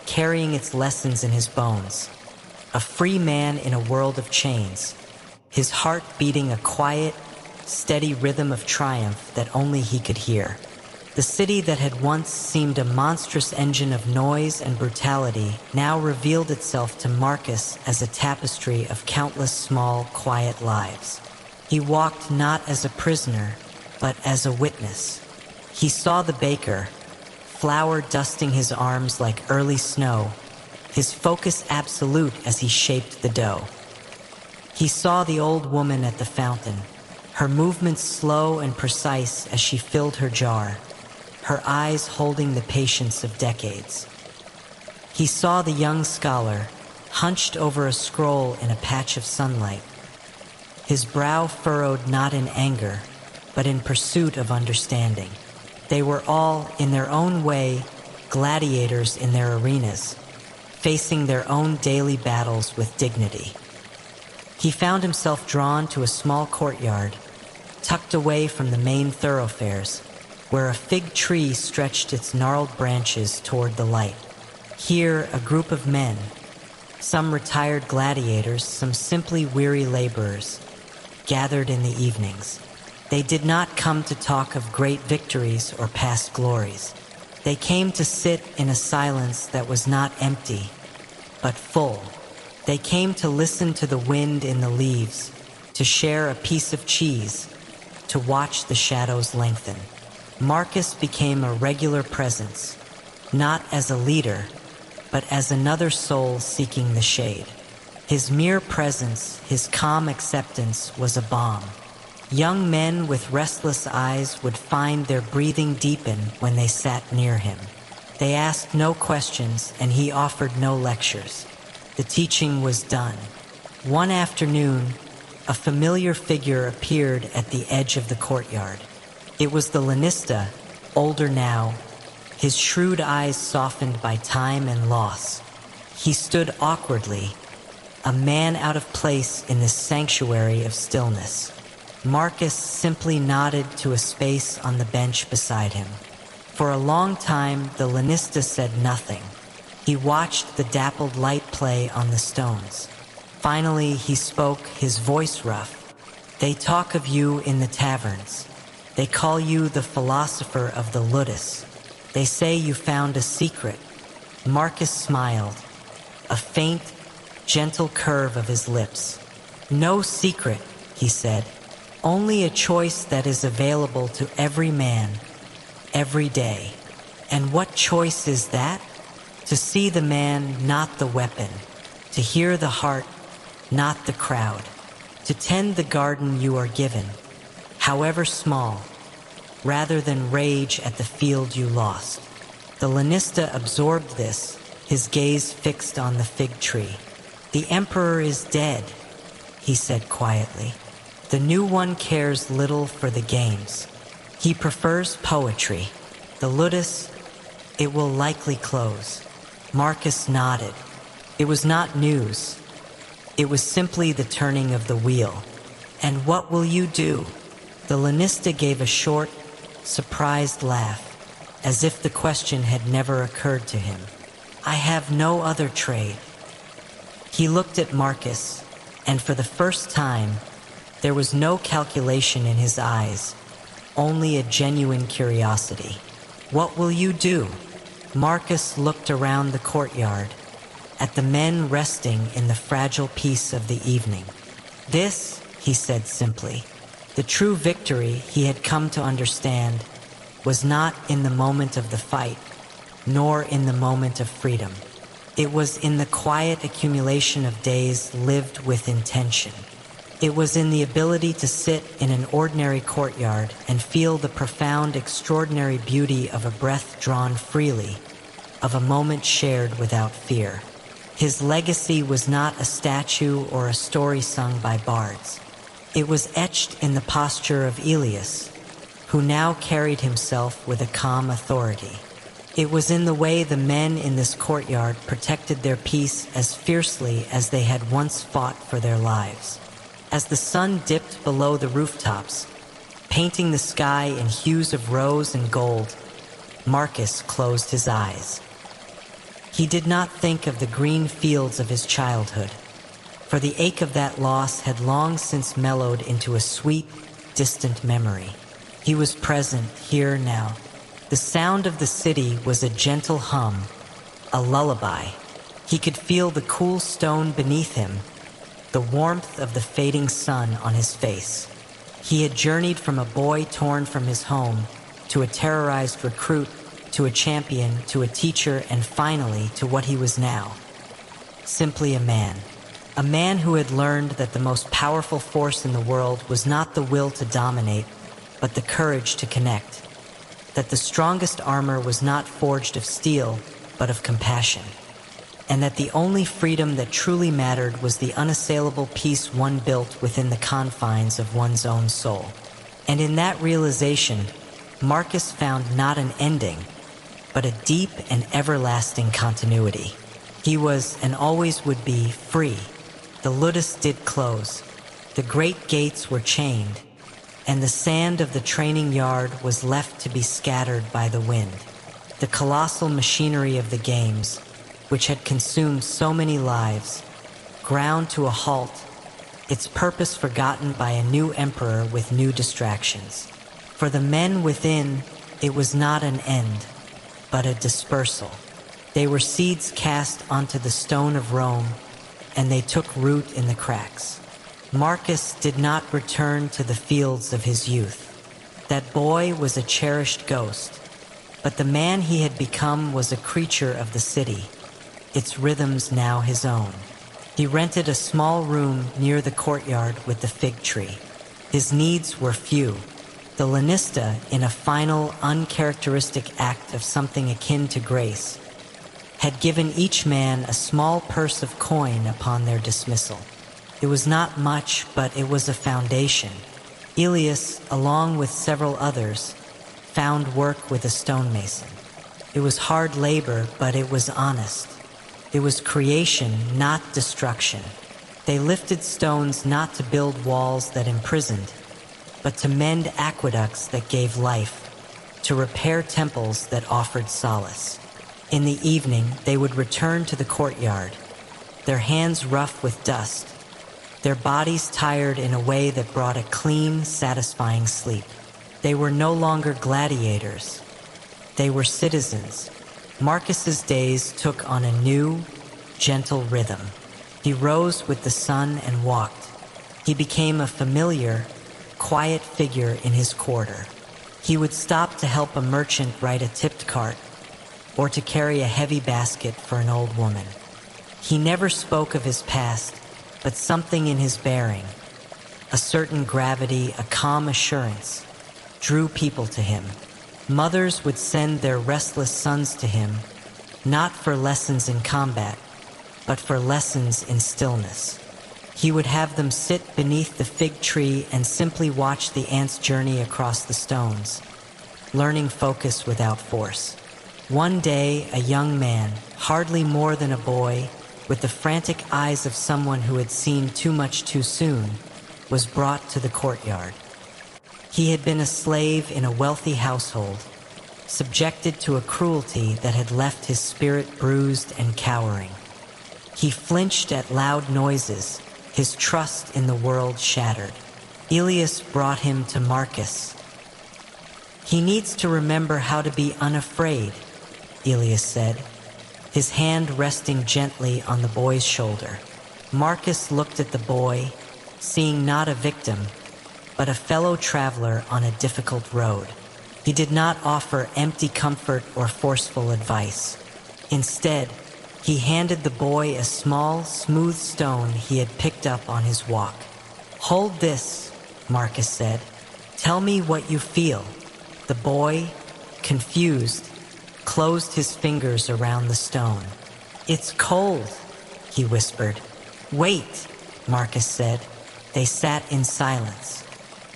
carrying its lessons in his bones. A free man in a world of chains, his heart beating a quiet, steady rhythm of triumph that only he could hear. The city that had once seemed a monstrous engine of noise and brutality now revealed itself to Marcus as a tapestry of countless small, quiet lives. He walked not as a prisoner, but as a witness. He saw the baker, flour dusting his arms like early snow, his focus absolute as he shaped the dough. He saw the old woman at the fountain, her movements slow and precise as she filled her jar, her eyes holding the patience of decades. He saw the young scholar, hunched over a scroll in a patch of sunlight. His brow furrowed not in anger, but in pursuit of understanding. They were all, in their own way, gladiators in their arenas, facing their own daily battles with dignity. He found himself drawn to a small courtyard, tucked away from the main thoroughfares, where a fig tree stretched its gnarled branches toward the light. Here, a group of men, some retired gladiators, some simply weary laborers, gathered in the evenings. They did not come to talk of great victories or past glories. They came to sit in a silence that was not empty, but full. They came to listen to the wind in the leaves, to share a piece of cheese, to watch the shadows lengthen. Marcus became a regular presence, not as a leader, but as another soul seeking the shade. His mere presence, his calm acceptance, was a balm. Young men with restless eyes would find their breathing deepen when they sat near him. They asked no questions, and he offered no lectures. The teaching was done. One afternoon, a familiar figure appeared at the edge of the courtyard. It was the lanista, older now, his shrewd eyes softened by time and loss. He stood awkwardly, a man out of place in this sanctuary of stillness. Marcus simply nodded to a space on the bench beside him. For a long time, the lanista said nothing. He watched the dappled light play on the stones. Finally, he spoke, his voice rough. "They talk of you in the taverns. They call you the philosopher of the ludus. They say you found a secret." Marcus smiled, a faint, gentle curve of his lips. "No secret," he said. "Only a choice that is available to every man, every day." "And what choice is that?" "To see the man, not the weapon. To hear the heart, not the crowd. To tend the garden you are given, however small, rather than rage at the field you lost." The lanista absorbed this, his gaze fixed on the fig tree. "The emperor is dead," he said quietly. "The new one cares little for the games. He prefers poetry. The ludus, it will likely close." Marcus nodded. It was not news. It was simply the turning of the wheel. "And what will you do?" The lanista gave a short, surprised laugh, as if the question had never occurred to him. "I have no other trade." He looked at Marcus, and for the first time, there was no calculation in his eyes, only a genuine curiosity. "What will you do?" Marcus looked around the courtyard, at the men resting in the fragile peace of the evening. "This," he said simply, the true victory he had come to understand was not in the moment of the fight, nor in the moment of freedom. It was in the quiet accumulation of days lived with intention. It was in the ability to sit in an ordinary courtyard and feel the profound, extraordinary beauty of a breath drawn freely, of a moment shared without fear. His legacy was not a statue or a story sung by bards. It was etched in the posture of Elias, who now carried himself with a calm authority. It was in the way the men in this courtyard protected their peace as fiercely as they had once fought for their lives. As the sun dipped below the rooftops, painting the sky in hues of rose and gold, Marcus closed his eyes. He did not think of the green fields of his childhood, for the ache of that loss had long since mellowed into a sweet, distant memory. He was present here now. The sound of the city was a gentle hum, a lullaby. He could feel the cool stone beneath him, the warmth of the fading sun on his face. He had journeyed from a boy torn from his home to a terrorized recruit, to a champion, to a teacher, and finally to what he was now. Simply a man who had learned that the most powerful force in the world was not the will to dominate, but the courage to connect. That the strongest armor was not forged of steel, but of compassion. and that the only freedom that truly mattered was the unassailable peace one built within the confines of one's own soul. And in that realization, Marcus found not an ending, but a deep and everlasting continuity. He was, and always would be, free. The ludus did close. The great gates were chained, and the sand of the training yard was left to be scattered by the wind. The colossal machinery of the games, which had consumed so many lives, ground to a halt, its purpose forgotten by a new emperor with new distractions. For the men within, it was not an end, but a dispersal. They were seeds cast onto the stone of Rome, and they took root in the cracks. Marcus did not return to the fields of his youth. That boy was a cherished ghost, but the man he had become was a creature of the city, its rhythms now his own. He rented a small room near the courtyard with the fig tree. His needs were few. The lanista, in a final, uncharacteristic act of something akin to grace, had given each man a small purse of coin upon their dismissal. It was not much, but it was a foundation. Elias, along with several others, found work with a stonemason. It was hard labor, but it was honest. It was creation, not destruction. They lifted stones not to build walls that imprisoned, but to mend aqueducts that gave life, to repair temples that offered solace. In the evening, they would return to the courtyard, their hands rough with dust, their bodies tired in a way that brought a clean, satisfying sleep. They were no longer gladiators. They were citizens. Marcus's days took on a new, gentle rhythm. He rose with the sun and walked. He became a familiar, quiet figure in his quarter. He would stop to help a merchant ride a tipped cart, or to carry a heavy basket for an old woman. He never spoke of his past, but something in his bearing, a certain gravity, a calm assurance, drew people to him. Mothers would send their restless sons to him, not for lessons in combat, but for lessons in stillness. He would have them sit beneath the fig tree and simply watch the ants journey across the stones, learning focus without force. One day, a young man, hardly more than a boy, with the frantic eyes of someone who had seen too much too soon, was brought to the courtyard. He had been a slave in a wealthy household, subjected to a cruelty that had left his spirit bruised and cowering. He flinched at loud noises, his trust in the world shattered. Elias brought him to Marcus. "He needs to remember how to be unafraid," Elias said, his hand resting gently on the boy's shoulder. Marcus looked at the boy, seeing not a victim, but a fellow traveler on a difficult road. He did not offer empty comfort or forceful advice. Instead, he handed the boy a small, smooth stone he had picked up on his walk. "Hold this," Marcus said. "Tell me what you feel." The boy, confused, closed his fingers around the stone. "It's cold," he whispered. "Wait," Marcus said. They sat in silence.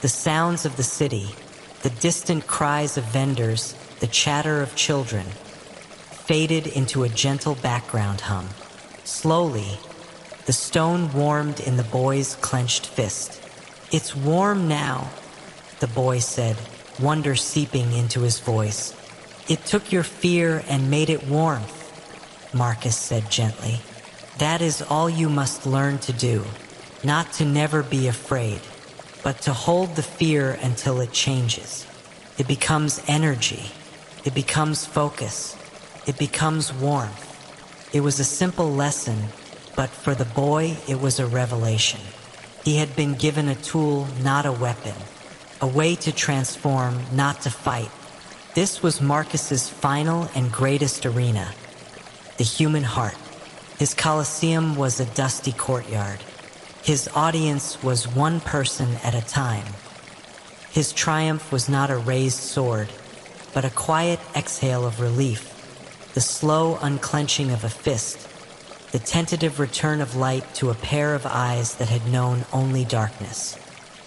The sounds of the city, the distant cries of vendors, the chatter of children, faded into a gentle background hum. Slowly, the stone warmed in the boy's clenched fist. "It's warm now," the boy said, wonder seeping into his voice. "It took your fear and made it warmth," Marcus said gently. "That is all you must learn to do, not to never be afraid, but to hold the fear until it changes. It becomes energy. It becomes focus. It becomes warmth." It was a simple lesson, but for the boy it was a revelation. He had been given a tool, not a weapon, a way to transform, not to fight. This was Marcus's final and greatest arena, the human heart. His Colosseum was a dusty courtyard. His audience was one person at a time. His triumph was not a raised sword, but a quiet exhale of relief, the slow unclenching of a fist, the tentative return of light to a pair of eyes that had known only darkness.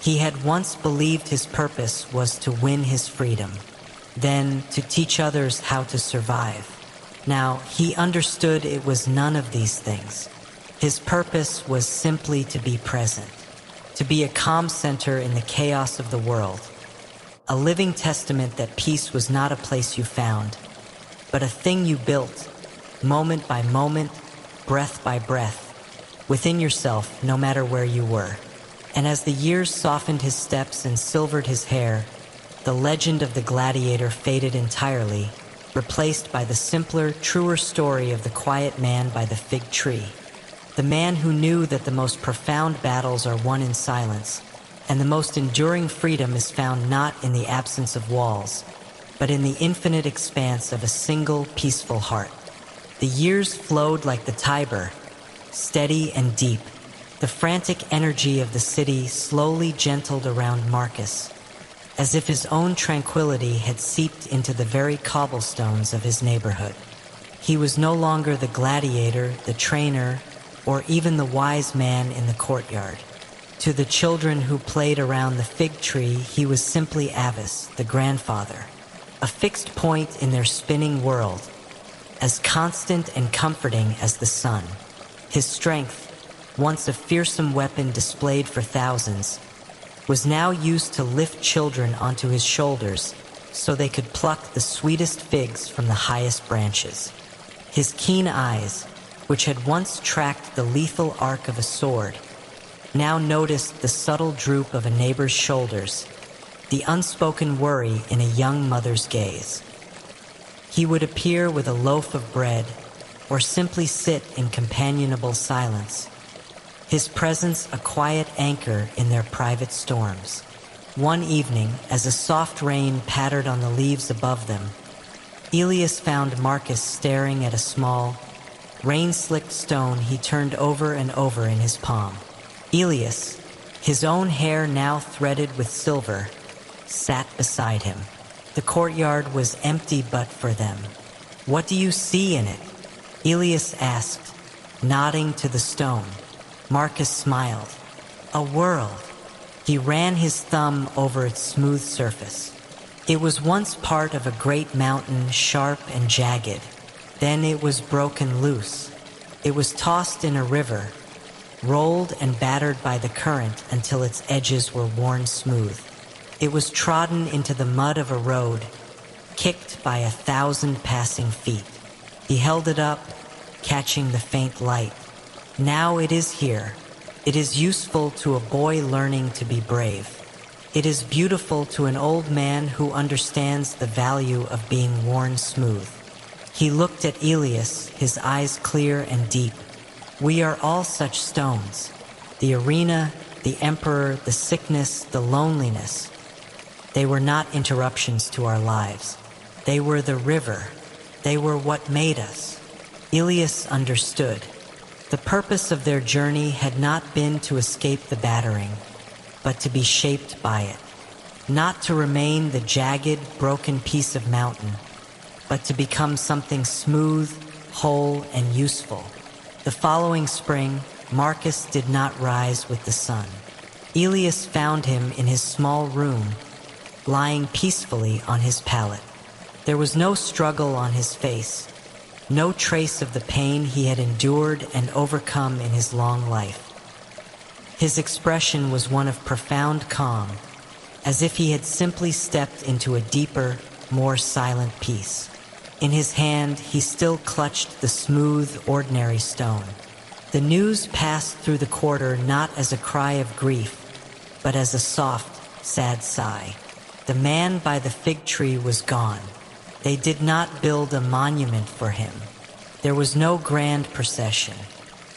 He had once believed his purpose was to win his freedom, then to teach others how to survive. Now, he understood it was none of these things. His purpose was simply to be present, to be a calm center in the chaos of the world, a living testament that peace was not a place you found, but a thing you built, moment by moment, breath by breath, within yourself, no matter where you were. And as the years softened his steps and silvered his hair, the legend of the gladiator faded entirely, replaced by the simpler, truer story of the quiet man by the fig tree. The man who knew that the most profound battles are won in silence, and the most enduring freedom is found not in the absence of walls, but in the infinite expanse of a single, peaceful heart. The years flowed like the Tiber, steady and deep. The frantic energy of the city slowly gentled around Marcus, as if his own tranquility had seeped into the very cobblestones of his neighborhood. He was no longer the gladiator, the trainer, or even the wise man in the courtyard. To the children who played around the fig tree, he was simply Avis, the grandfather, a fixed point in their spinning world, as constant and comforting as the sun. His strength, once a fearsome weapon displayed for thousands, was now used to lift children onto his shoulders so they could pluck the sweetest figs from the highest branches. His keen eyes, which had once tracked the lethal arc of a sword, now noticed the subtle droop of a neighbor's shoulders, the unspoken worry in a young mother's gaze. He would appear with a loaf of bread, or simply sit in companionable silence, his presence a quiet anchor in their private storms. One evening, as a soft rain pattered on the leaves above them, Elias found Marcus staring at a small, rain-slicked stone he turned over and over in his palm. Elias, his own hair now threaded with silver, sat beside him. The courtyard was empty but for them. "What do you see in it?" Elias asked, nodding to the stone. Marcus smiled. "A world." He ran his thumb over its smooth surface. It was once part of a great mountain, sharp and jagged. Then it was broken loose. It was tossed in a river, rolled and battered by the current until its edges were worn smooth. It was trodden into the mud of a road, kicked by 1,000 passing feet. He held it up, catching the faint light. Now it is here. It is useful to a boy learning to be brave. It is beautiful to an old man who understands the value of being worn smooth. He looked at Elias, his eyes clear and deep. "We are all such stones. The arena, the emperor, the sickness, the loneliness. They were not interruptions to our lives. They were the river. They were what made us." Elias understood. The purpose of their journey had not been to escape the battering, but to be shaped by it. Not to remain the jagged, broken piece of mountain, but to become something smooth, whole, and useful. The following spring, Marcus did not rise with the sun. Elias found him in his small room, lying peacefully on his pallet. There was no struggle on his face, no trace of the pain he had endured and overcome in his long life. His expression was one of profound calm, as if he had simply stepped into a deeper, more silent peace. In his hand, he still clutched the smooth, ordinary stone. The news passed through the quarter not as a cry of grief, but as a soft, sad sigh. The man by the fig tree was gone. They did not build a monument for him. There was no grand procession.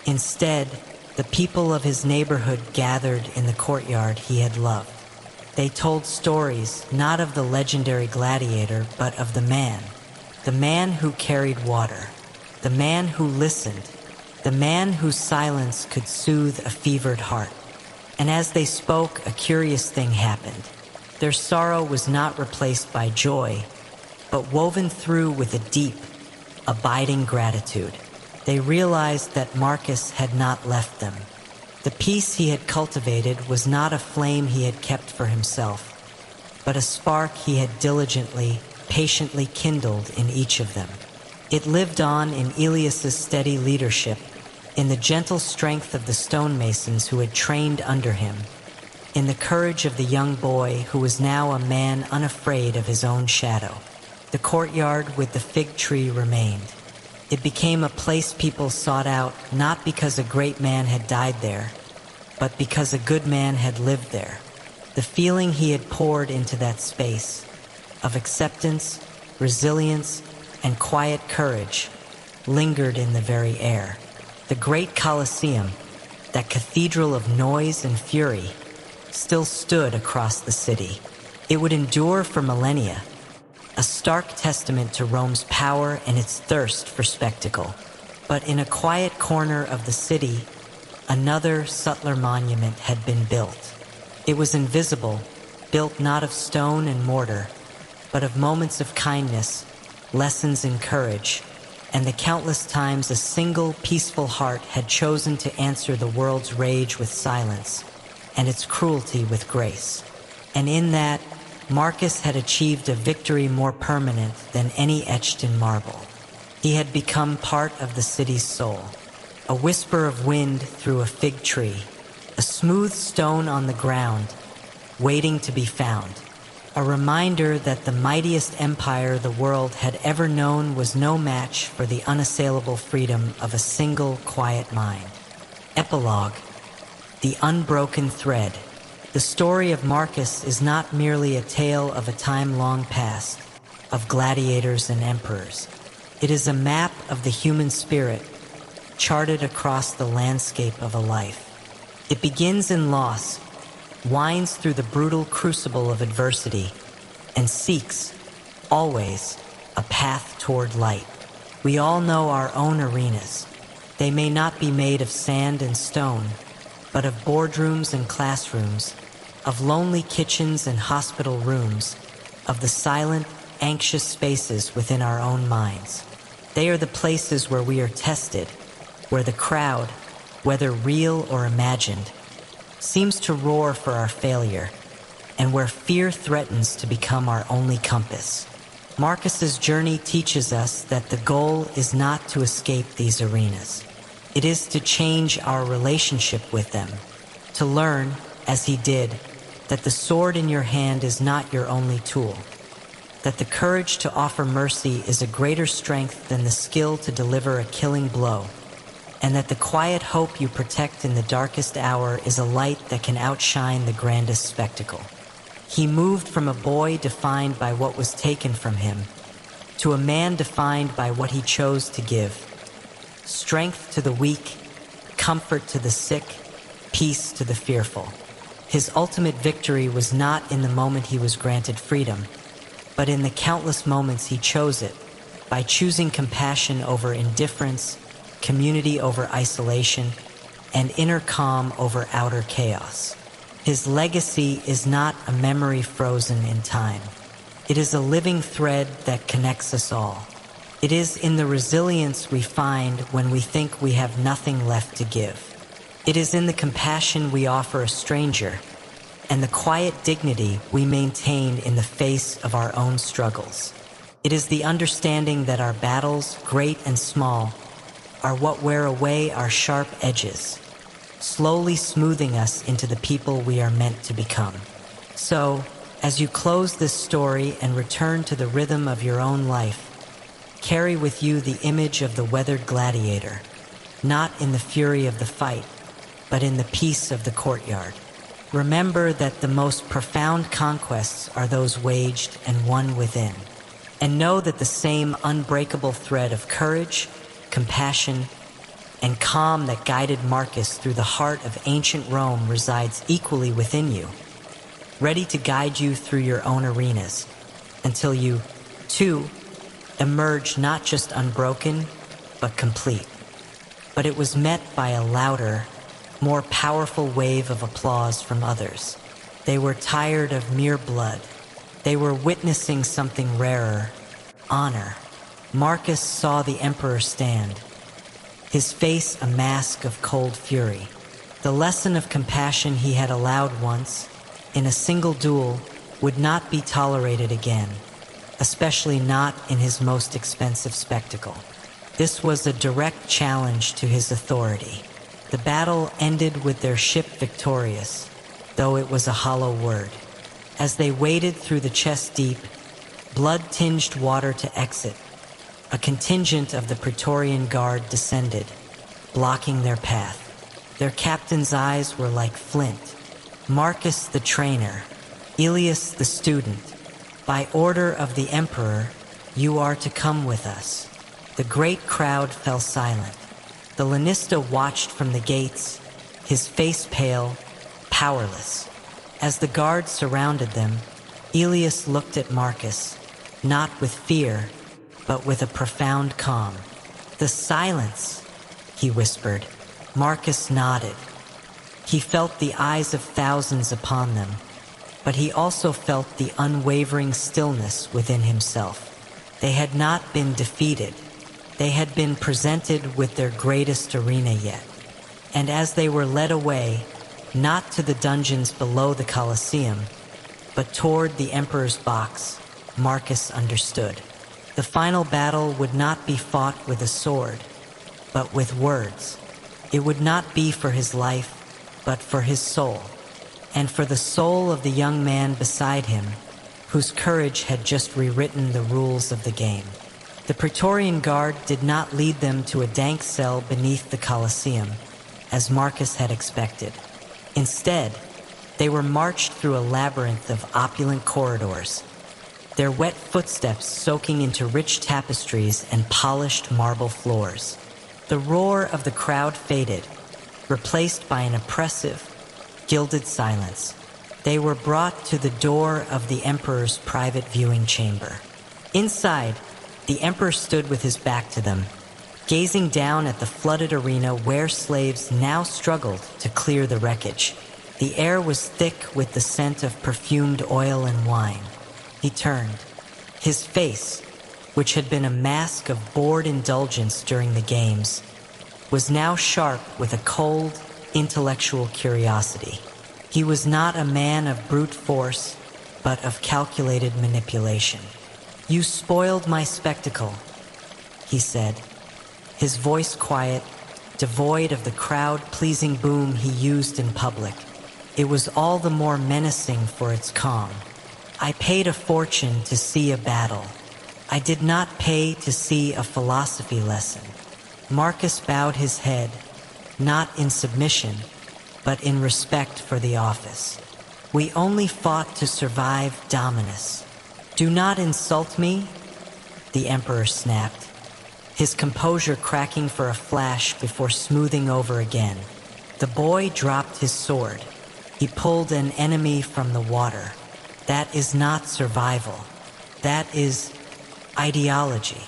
Instead, the people of his neighborhood gathered in the courtyard he had loved. They told stories not of the legendary gladiator, but of the man who carried water, the man who listened, the man whose silence could soothe a fevered heart. And as they spoke, a curious thing happened. Their sorrow was not replaced by joy, but woven through with a deep, abiding gratitude. They realized that Marcus had not left them. The peace he had cultivated was not a flame he had kept for himself, but a spark he had diligently, patiently kindled in each of them. It lived on in Elias's steady leadership, in the gentle strength of the stonemasons who had trained under him, in the courage of the young boy who was now a man unafraid of his own shadow. The courtyard with the fig tree remained. It became a place people sought out not because a great man had died there, but because a good man had lived there. The feeling he had poured into that space of acceptance, resilience, and quiet courage lingered in the very air. The great Colosseum, that cathedral of noise and fury, still stood across the city. It would endure for millennia, a stark testament to Rome's power and its thirst for spectacle. But in a quiet corner of the city, another subtler monument had been built. It was invisible, built not of stone and mortar, but of moments of kindness, lessons in courage, and the countless times a single peaceful heart had chosen to answer the world's rage with silence and its cruelty with grace. And in that, Marcus had achieved a victory more permanent than any etched in marble. He had become part of the city's soul, a whisper of wind through a fig tree, a smooth stone on the ground, waiting to be found, a reminder that the mightiest empire the world had ever known was no match for the unassailable freedom of a single quiet mind. Epilogue: the unbroken thread. The story of Marcus is not merely a tale of a time long past, of gladiators and emperors. It is a map of the human spirit, charted across the landscape of a life. It begins in loss, winds through the brutal crucible of adversity, and seeks, always, a path toward light. We all know our own arenas. They may not be made of sand and stone, but of boardrooms and classrooms, of lonely kitchens and hospital rooms, of the silent, anxious spaces within our own minds. They are the places where we are tested, where the crowd, whether real or imagined, seems to roar for our failure, and where fear threatens to become our only compass. Marcus's journey teaches us that the goal is not to escape these arenas. It is to change our relationship with them, to learn, as he did, that the sword in your hand is not your only tool, that the courage to offer mercy is a greater strength than the skill to deliver a killing blow, and that the quiet hope you protect in the darkest hour is a light that can outshine the grandest spectacle. He moved from a boy defined by what was taken from him to a man defined by what he chose to give. Strength to the weak, comfort to the sick, peace to the fearful. His ultimate victory was not in the moment he was granted freedom, but in the countless moments he chose it, by choosing compassion over indifference, community over isolation, and inner calm over outer chaos. His legacy is not a memory frozen in time. It is a living thread that connects us all. It is in the resilience we find when we think we have nothing left to give. It is in the compassion we offer a stranger, and the quiet dignity we maintain in the face of our own struggles. It is the understanding that our battles, great and small, are what wear away our sharp edges, slowly smoothing us into the people we are meant to become. So, as you close this story and return to the rhythm of your own life, carry with you the image of the weathered gladiator, not in the fury of the fight, but in the peace of the courtyard. Remember that the most profound conquests are those waged and won within. And know that the same unbreakable thread of courage, compassion, and calm that guided Marcus through the heart of ancient Rome resides equally within you, ready to guide you through your own arenas, until you, too, emerge not just unbroken, but complete. But it was met by a louder, more powerful wave of applause from others. They were tired of mere blood. They were witnessing something rarer, honor. Marcus saw the emperor stand, his face a mask of cold fury. The lesson of compassion he had allowed once, in a single duel, would not be tolerated again, especially not in his most expensive spectacle. This was a direct challenge to his authority. The battle ended with their ship victorious, though it was a hollow word. As they waded through the chest-deep, blood-tinged water to exit, a contingent of the Praetorian Guard descended, blocking their path. Their captain's eyes were like flint. Marcus the trainer, Ilias the student, by order of the emperor, you are to come with us. The great crowd fell silent. The lanista watched from the gates, his face pale, powerless. As the guards surrounded them, Ilias looked at Marcus, not with fear, but with a profound calm. "The silence," he whispered. Marcus nodded. He felt the eyes of thousands upon them, but he also felt the unwavering stillness within himself. They had not been defeated. They had been presented with their greatest arena yet. And as they were led away, not to the dungeons below the Colosseum, but toward the Emperor's box, Marcus understood. The final battle would not be fought with a sword, but with words. It would not be for his life, but for his soul, and for the soul of the young man beside him, whose courage had just rewritten the rules of the game. The Praetorian Guard did not lead them to a dank cell beneath the Colosseum, as Marcus had expected. Instead, they were marched through a labyrinth of opulent corridors, their wet footsteps soaking into rich tapestries and polished marble floors. The roar of the crowd faded, replaced by an oppressive, gilded silence. They were brought to the door of the Emperor's private viewing chamber. Inside, the Emperor stood with his back to them, gazing down at the flooded arena where slaves now struggled to clear the wreckage. The air was thick with the scent of perfumed oil and wine. He turned. His face, which had been a mask of bored indulgence during the games, was now sharp with a cold, intellectual curiosity. He was not a man of brute force, but of calculated manipulation. "You spoiled my spectacle," he said, his voice quiet, devoid of the crowd-pleasing boom he used in public. It was all the more menacing for its calm. "I paid a fortune to see a battle. I did not pay to see a philosophy lesson." Marcus bowed his head, not in submission, but in respect for the office. "We only fought to survive Dominus. Do not insult me," the Emperor snapped, his composure cracking for a flash before smoothing over again. The boy dropped his sword. He pulled an enemy from the water. "That is not survival. That is ideology."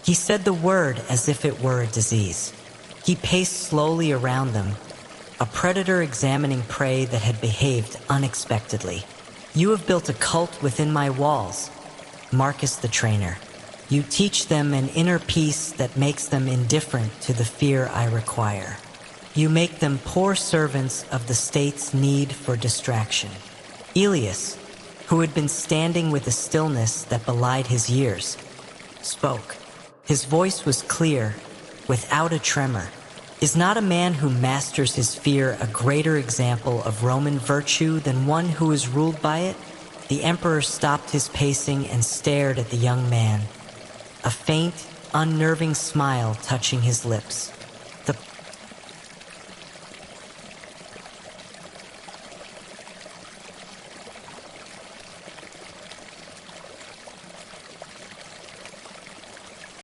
He said the word as if it were a disease. He paced slowly around them, a predator examining prey that had behaved unexpectedly. "You have built a cult within my walls, Marcus the trainer. You teach them an inner peace that makes them indifferent to the fear I require. You make them poor servants of the state's need for distraction." Ilias, who had been standing with a stillness that belied his years, spoke. His voice was clear, without a tremor. "Is not a man who masters his fear a greater example of Roman virtue than one who is ruled by it?" The Emperor stopped his pacing and stared at the young man, a faint, unnerving smile touching his lips. "The